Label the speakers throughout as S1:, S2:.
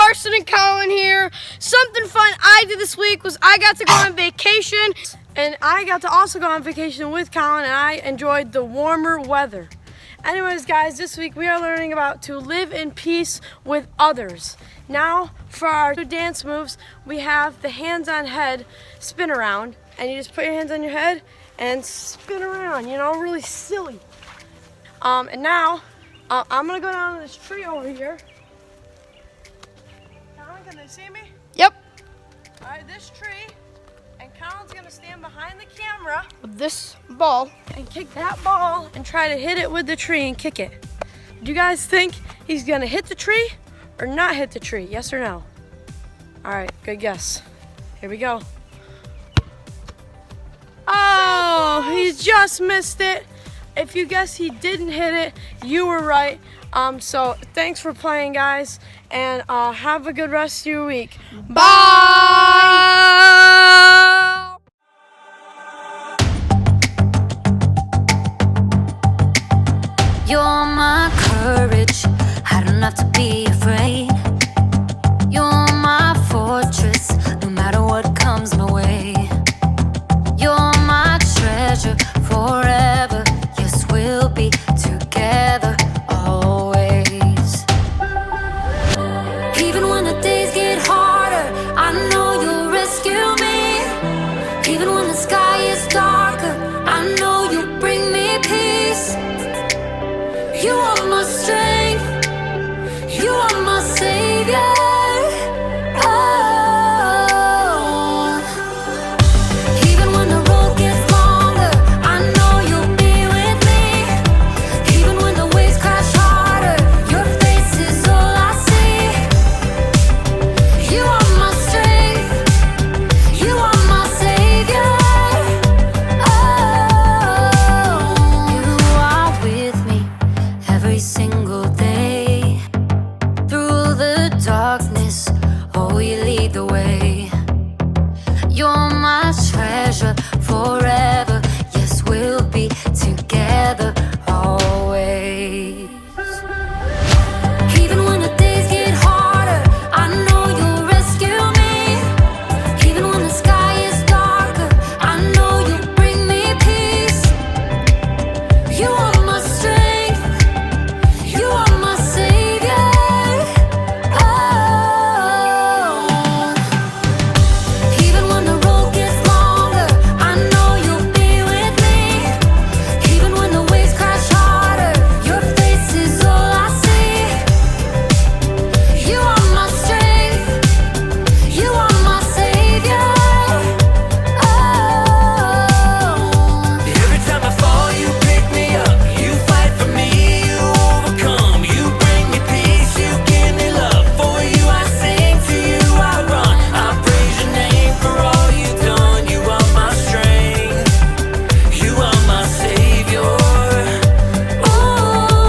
S1: Carson and Colin here. Something fun I did this week was I got to go on vacation, and I got to also go on vacation with Colin, and I enjoyed the warmer weather. Anyways, guys, this week we are learning about to live in peace with others. Now, for our two dance moves, we have the hands on head spin around, and you just put your hands on your head and spin around, you know, really silly. And now, I'm gonna go down to this tree over here. Colin, can they see me?
S2: Yep.
S1: All right, this tree, and Colin's gonna stand behind the camera
S2: With this ball.
S1: and kick that ball and try to hit it with the tree and kick it. Do you guys think he's gonna hit the tree or not hit the tree? Yes or no? All right, good guess. Here we go. Oh, he just missed it. If you guess he didn't hit it, you were right. So thanks for playing, guys, and have a good rest of your week. Bye!
S3: You're my courage, I don't have to be afraid. You're my fortress, no matter what comes my way. You're my treasure forever, yes, we'll be together always. Even when the days get harder, I know you'll rescue me. Even when the sky is darker, I know you'll bring me peace. You are my strength, you are my savior. Oh. Even when the road gets longer, I know you'll be with me. Even when the waves crash harder, your face is all I see. You are my strength, you are my savior. Oh. You are with me every single day. Through the darkness, oh, you lead the way. You're my treasure forever, yes, we'll be together always. Even when the days get harder, I know you'll rescue me. Even when the sky is darker, I know you'll bring me peace. You are my strength, you are my savior. Oh. Even when the road gets longer, I know you'll be with me. Even when the waves crash harder, your face is all I see. You are my strength, you are my savior. Oh.
S4: Every time I fall, you pick me up. You fight for me, you overcome. You bring me peace, you give me love. For you I sing, to you I run. I praise your name for all you've done. You are my strength, you are my savior.
S3: Ooh.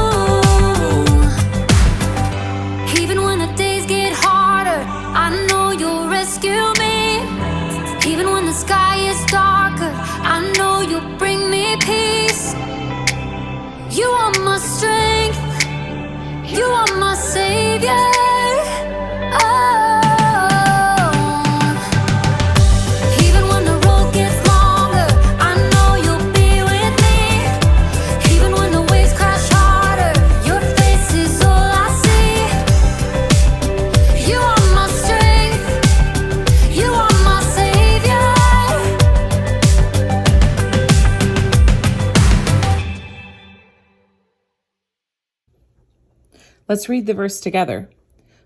S3: Even when the days get harder, I know you'll rescue me. Even when the sky is darker, I know you'll bring me peace. You are my strength, you are my savior. Oh. Even when the road gets longer, I know you'll be with me. Even when the waves crash harder, your face is all I see. You are my strength, you are my savior.
S5: Let's read the verse together.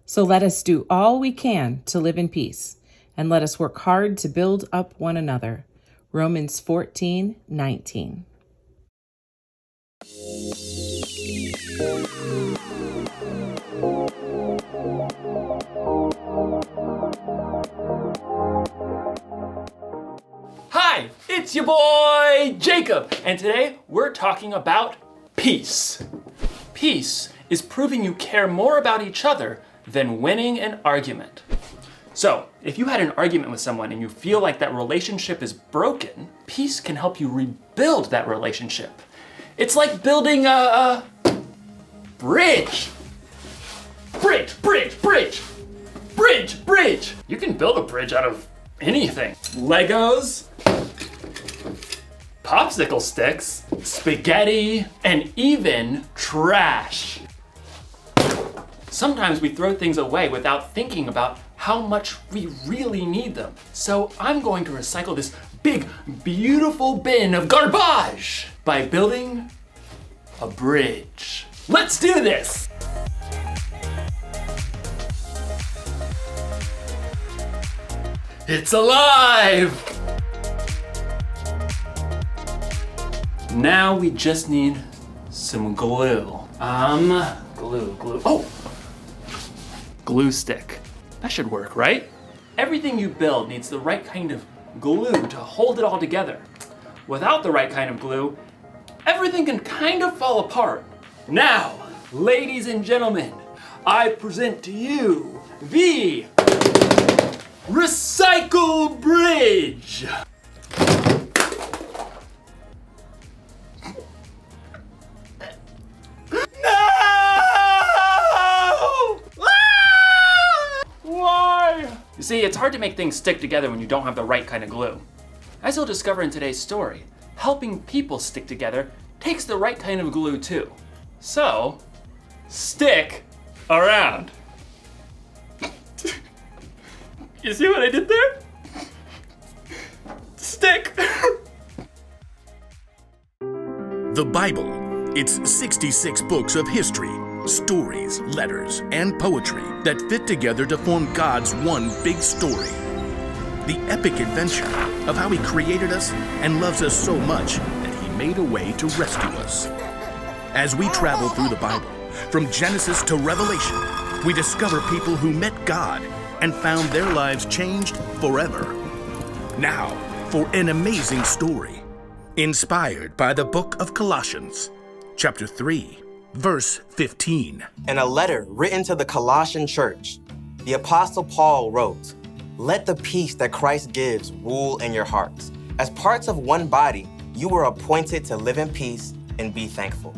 S5: So let us do all we can to live in peace, and let us work hard to build up one another. Romans 14:19.
S6: Hi, it's your boy Jacob, and today we're talking about peace. Peace is proving you care more about each other than winning an argument. So, if you had an argument with someone and you feel like that relationship is broken, peace can help you rebuild that relationship. It's like building a bridge. Bridge. Bridge! You can build a bridge out of anything. Legos, popsicle sticks, spaghetti, and even trash. Sometimes we throw things away without thinking about how much we really need them. So I'm going to recycle this big, beautiful bin of garbage by building a bridge. Let's do this! It's alive! Now we just need some glue. Glue. Oh! Glue stick. That should work, right? Everything you build needs the right kind of glue to hold it all together. Without the right kind of glue, everything can kind of fall apart. Now, ladies and gentlemen, I present to you the Recycle Bridge! No! Why? You see, it's hard to make things stick together when you don't have the right kind of glue. As you'll discover in today's story, helping people stick together takes the right kind of glue too. So, stick around. You see what I did there? Stick.
S2: The Bible. It's 66 books of history, stories, letters, and poetry that fit together to form God's one big story. The epic adventure of how He created us and loves us so much that He made a way to rescue us. As we travel through the Bible, from Genesis to Revelation, we discover people who met God and found their lives changed forever. Now, for an amazing story, inspired by the book of Colossians, chapter 3, verse 15.
S7: In a letter written to the Colossian church, the Apostle Paul wrote, "Let the peace that Christ gives rule in your hearts. As parts of one body, you were appointed to live in peace and be thankful."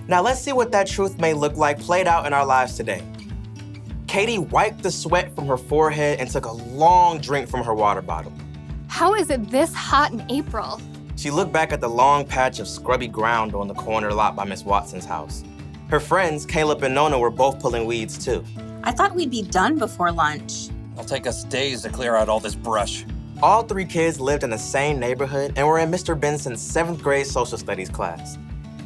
S7: Now let's see what that truth may look like played out in our lives today. Katie wiped the sweat from her forehead and took a long drink from her water bottle.
S8: How is it this hot in April?
S7: She looked back at the long patch of scrubby ground on the corner lot by Miss Watson's house. Her friends, Caleb and Nona, were both pulling weeds too.
S9: I thought we'd be done before lunch.
S10: It'll take us days to clear out all this brush.
S7: All three kids lived in the same neighborhood and were in Mr. Benson's 7th grade social studies class.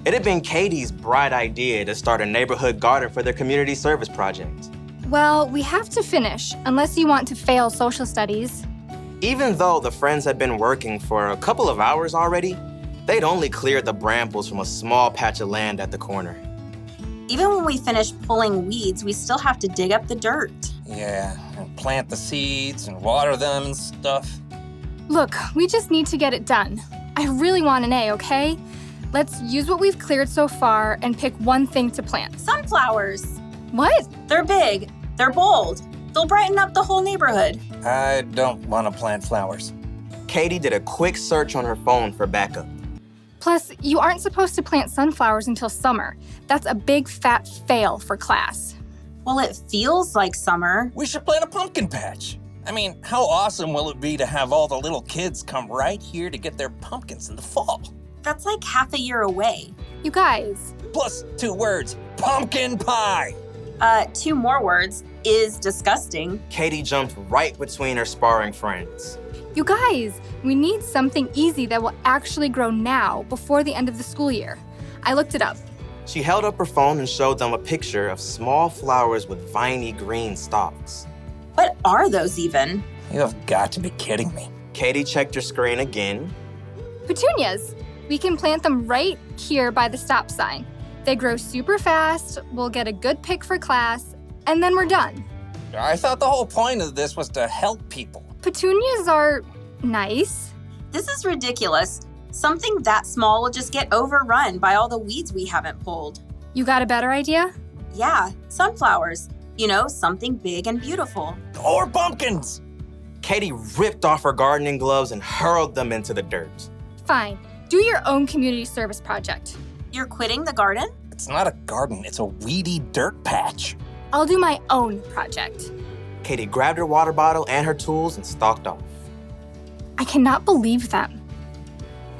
S7: It had been Katie's bright idea to start a neighborhood garden for their community service project.
S8: Well, we have to finish, unless you want to fail social studies.
S7: Even though the friends had been working for a couple of hours already, they'd only cleared the brambles from a small patch of land at the corner.
S9: Even when we finish pulling weeds, we still have to dig up the dirt.
S10: Yeah, and plant the seeds and water them and stuff.
S8: Look, we just need to get it done. I really want an A, okay? Let's use what we've cleared so far and pick one thing to plant.
S9: Sunflowers.
S8: What?
S9: They're big. They're bold. They'll brighten up the whole neighborhood.
S10: I don't want to plant flowers.
S7: Katie did a quick search on her phone for backup.
S8: Plus, you aren't supposed to plant sunflowers until summer. That's a big fat fail for class.
S9: Well, it feels like summer.
S10: We should plant a pumpkin patch. I mean, how awesome will it be to have all the little kids come right here to get their pumpkins in the fall?
S9: That's like half a year away.
S8: You guys.
S10: Plus 2 words, pumpkin pie.
S9: 2 more words, is disgusting.
S7: Katie jumped right between her sparring friends.
S8: You guys, we need something easy that will actually grow now before the end of the school year. I looked it up.
S7: She held up her phone and showed them a picture of small flowers with viney green stalks.
S9: What are those even?
S10: You have got to be kidding me.
S7: Katie checked her screen again.
S8: Petunias. We can plant them right here by the stop sign. They grow super fast, we'll get a good pick for class, and then we're done.
S10: I thought the whole point of this was to help people.
S8: Petunias are nice.
S9: This is ridiculous. Something that small will just get overrun by all the weeds we haven't pulled.
S8: You got a better idea?
S9: Yeah, sunflowers. You know, something big and beautiful.
S10: Or pumpkins.
S7: Katie ripped off her gardening gloves and hurled them into the dirt.
S8: Fine. Do your own community service project.
S9: You're quitting the garden?
S10: It's not a garden, it's a weedy dirt patch.
S8: I'll do my own project.
S7: Katie grabbed her water bottle and her tools and stalked off.
S8: I cannot believe them.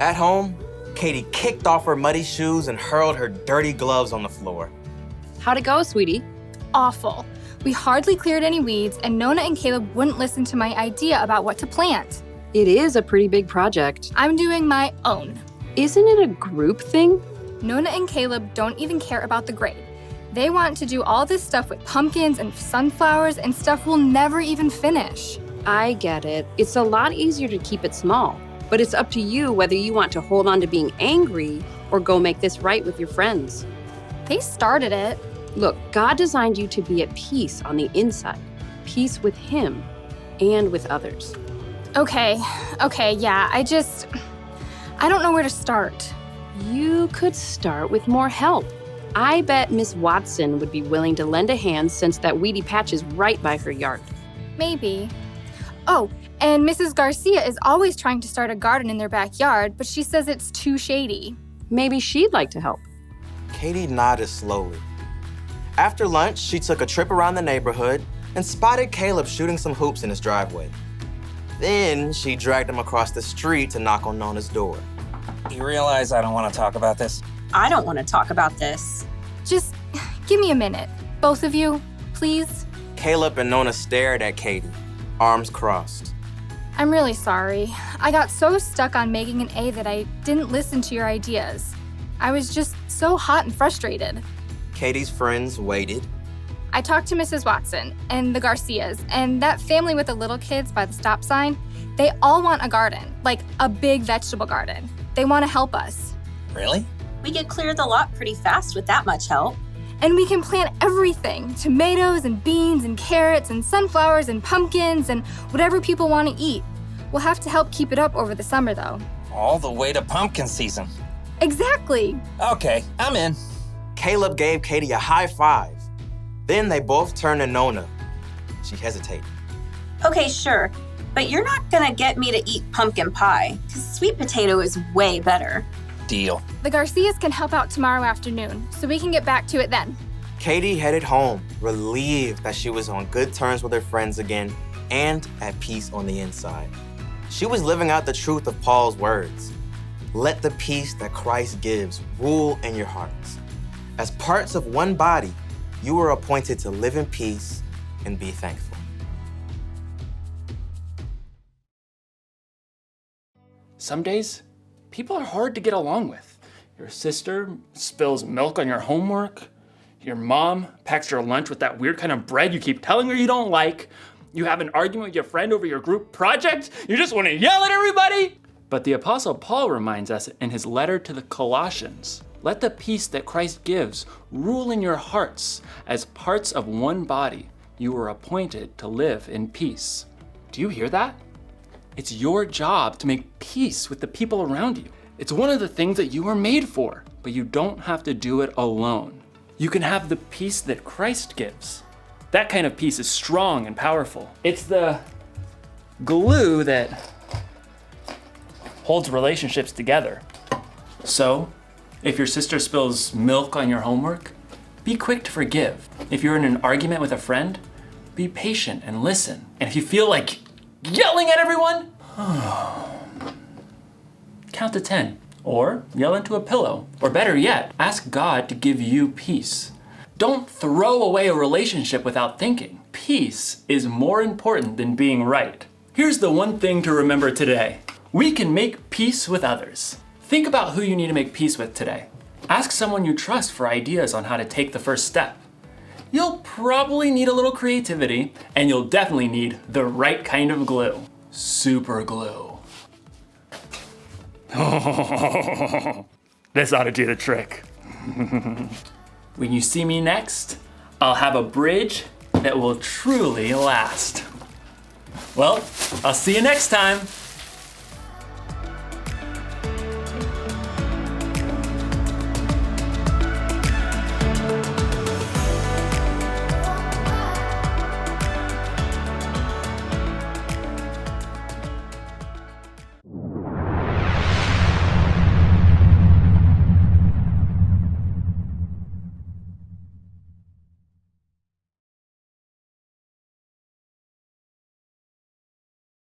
S7: At home, Katie kicked off her muddy shoes and hurled her dirty gloves on the floor.
S11: How'd it go, sweetie?
S8: Awful. We hardly cleared any weeds, and Nona and Caleb wouldn't listen to my idea about what to plant.
S11: It is a pretty big project.
S8: I'm doing my own.
S11: Isn't it a group thing?
S8: Nona and Caleb don't even care about the grade. They want to do all this stuff with pumpkins and sunflowers and stuff we'll never even finish.
S11: I get it. It's a lot easier to keep it small, but it's up to you whether you want to hold on to being angry or go make this right with your friends.
S8: They started it.
S11: Look, God designed you to be at peace on the inside, peace with Him and with others.
S8: Okay, yeah, I don't know where to start.
S11: You could start with more help. I bet Miss Watson would be willing to lend a hand since that weedy patch is right by her yard.
S8: Maybe. Oh, and Mrs. Garcia is always trying to start a garden in their backyard, but she says it's too shady.
S11: Maybe she'd like to help.
S7: Katie nodded slowly. After lunch, she took a trip around the neighborhood and spotted Caleb shooting some hoops in his driveway. Then she dragged him across the street to knock on Nona's door.
S10: You realize I don't want to talk about this?
S9: I don't want to talk about this.
S8: Just give me a minute. Both of you, please.
S7: Caleb and Nona stared at Katie, arms crossed.
S8: I'm really sorry. I got so stuck on making an A that I didn't listen to your ideas. I was just so hot and frustrated.
S7: Katie's friends waited.
S8: I talked to Mrs. Watson and the Garcias and that family with the little kids by the stop sign. They all want a garden, like a big vegetable garden. They want to help us.
S10: Really?
S9: We could clear the lot pretty fast with that much help.
S8: And we can plant everything, tomatoes and beans and carrots and sunflowers and pumpkins and whatever people want to eat. We'll have to help keep it up over the summer though.
S10: All the way to pumpkin season.
S8: Exactly.
S10: Okay, I'm in.
S7: Caleb gave Katie a high five. Then they both turned to Nona. She hesitated.
S9: Okay, sure. But you're not gonna get me to eat pumpkin pie, because sweet potato is way better.
S10: Deal.
S8: The Garcias can help out tomorrow afternoon, so we can get back to it then.
S7: Katie headed home, relieved that she was on good terms with her friends again and at peace on the inside. She was living out the truth of Paul's words. Let the peace that Christ gives rule in your hearts. As parts of one body, you were appointed to live in peace and be thankful.
S6: Some days, people are hard to get along with. Your sister spills milk on your homework. Your mom packs your lunch with that weird kind of bread you keep telling her you don't like. You have an argument with your friend over your group project. You just want to yell at everybody. But the Apostle Paul reminds us in his letter to the Colossians, let the peace that Christ gives rule in your hearts. As parts of one body, you were appointed to live in peace. Do you hear that? It's your job to make peace with the people around you. It's one of the things that you were made for, but you don't have to do it alone. You can have the peace that Christ gives. That kind of peace is strong and powerful. It's the glue that holds relationships together. So, if your sister spills milk on your homework, be quick to forgive. If you're in an argument with a friend, be patient and listen. And if you feel like yelling at everyone, count to 10, or yell into a pillow. Or better yet, ask God to give you peace. Don't throw away a relationship without thinking. Peace is more important than being right. Here's the one thing to remember today. We can make peace with others. Think about who you need to make peace with today. Ask someone you trust for ideas on how to take the first step. You'll probably need a little creativity, and you'll definitely need the right kind of glue. Super glue. This ought to do the trick. When you see me next, I'll have a bridge that will truly last. Well, I'll see you next time.